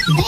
आजमगढ़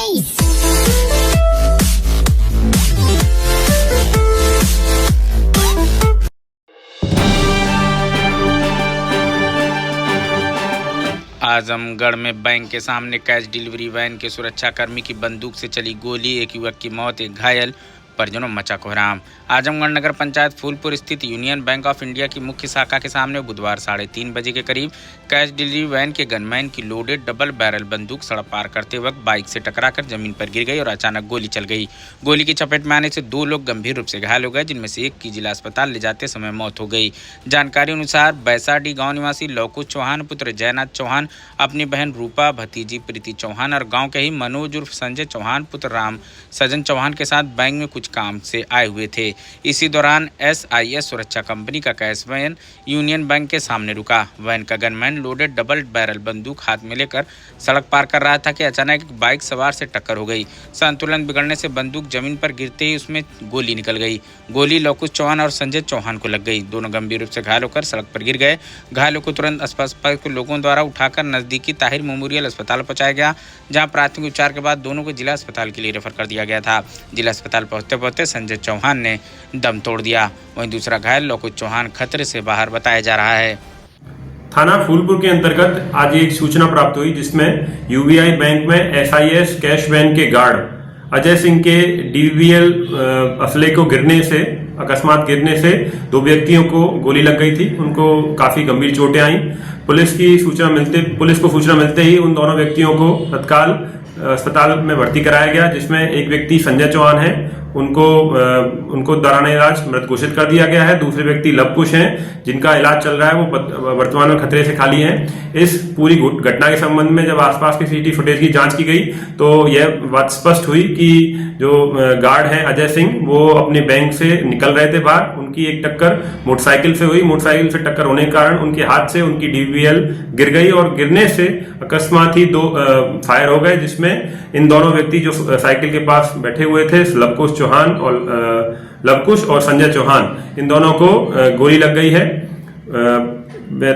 में बैंक के सामने कैश डिलीवरी वैन के सुरक्षाकर्मी की बंदूक से चली गोली, एक युवक की मौत, एक घायल, परिजनों में मचा कोहराम। आजमगढ़ नगर पंचायत फूलपुर स्थित यूनियन बैंक ऑफ इंडिया की मुख्य शाखा के सामने बुधवार 3:30 बजे के करीब कैश डिलीवरी वैन के गनमैन की लोडेड डबल बैरल बंदूक सड़क पार करते वक्त बाइक से टकराकर जमीन पर गिर गई और अचानक गोली चल गई। गोली की चपेट में आने से 2 लोग गंभीर रूप से घायल हो गए, जिनमें से एक की जिला अस्पताल ले जाते समय मौत हो गई। जानकारी अनुसार बैसाडी गाँव निवासी लवकुश चौहान पुत्र जयनाथ चौहान अपनी बहन रूपा, भतीजी प्रीति चौहान और गाँव के ही मनोज उर्फ संजय चौहान पुत्र राम सजन चौहान के साथ बैंक में कुछ काम से आए हुए थे। इसी दौरान SIS सुरक्षा कंपनी का कैश वैन यूनियन बैंक के सामने रुका। वैन का गनमैन लोडेड डबल बैरल बंदूक हाथ में लेकर सड़क पार कर रहा था कि अचानक एक बाइक सवार से टक्कर हो गई। संतुलन बिगड़ने से बंदूक जमीन पर गिरते ही उसमें गोली निकल गई। गोली लवकुश चौहान और संजय चौहान को लग गई। दोनों गंभीर रूप से घायल होकर सड़क पर गिर गए। घायलों को तुरंत आसपास के लोगों द्वारा उठाकर नजदीकी ताहिर मेमोरियल अस्पताल पहुंचाया गया, जहां प्राथमिक उपचार के बाद दोनों को जिला अस्पताल के लिए रेफर कर दिया गया था। जिला अस्पताल पहुंचते संजय चौहान ने दम तोड़ दिया। वहीं दूसरा घायल लवकुश चौहान खतरे से बाहर बताया जा रहा है। थाना फूलपुर के अंतर्गत आज एक सूचना प्राप्त हुई, जिसमें UBI बैंक में SIS कैश वैन के गार्ड अजय सिंह के DVL असले को अकस्मात गिरने से 2 व्यक्तियों को गोली लग गई थी। उनको काफी गंभीर चोटें आई। पुलिस को सूचना मिलते ही उन दोनों व्यक्तियों को तत्काल अस्पताल में भर्ती कराया गया, जिसमें एक व्यक्ति संजय चौहान है, उनको दौरान इलाज मृत घोषित कर दिया गया है। दूसरे व्यक्ति लवकुश हैं, जिनका इलाज चल रहा है, वो वर्तमान में खतरे से खाली हैं। इस पूरी घटना के संबंध में जब आसपास के CCTV फुटेज की जांच की गई तो यह बात स्पष्ट हुई कि जो गार्ड है अजय सिंह, वो अपने बैंक से निकल रहे थे बाहर। उनकी एक टक्कर मोटरसाइकिल से हुई। मोटरसाइकिल से टक्कर होने के कारण उनके हाथ से उनकी DVL गिर गई और गिरने से अकस्मात ही 2 फायर हो गए, जिसमें इन दोनों व्यक्ति जो साइकिल के पास बैठे हुए थे, लवकुश और संजय चौहान, इन दोनों को गोली लग गई है।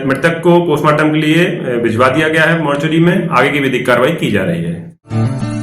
मृतक को पोस्टमार्टम के लिए भिजवा दिया गया है मोर्चरी में। आगे की विधिक कार्रवाई की जा रही है।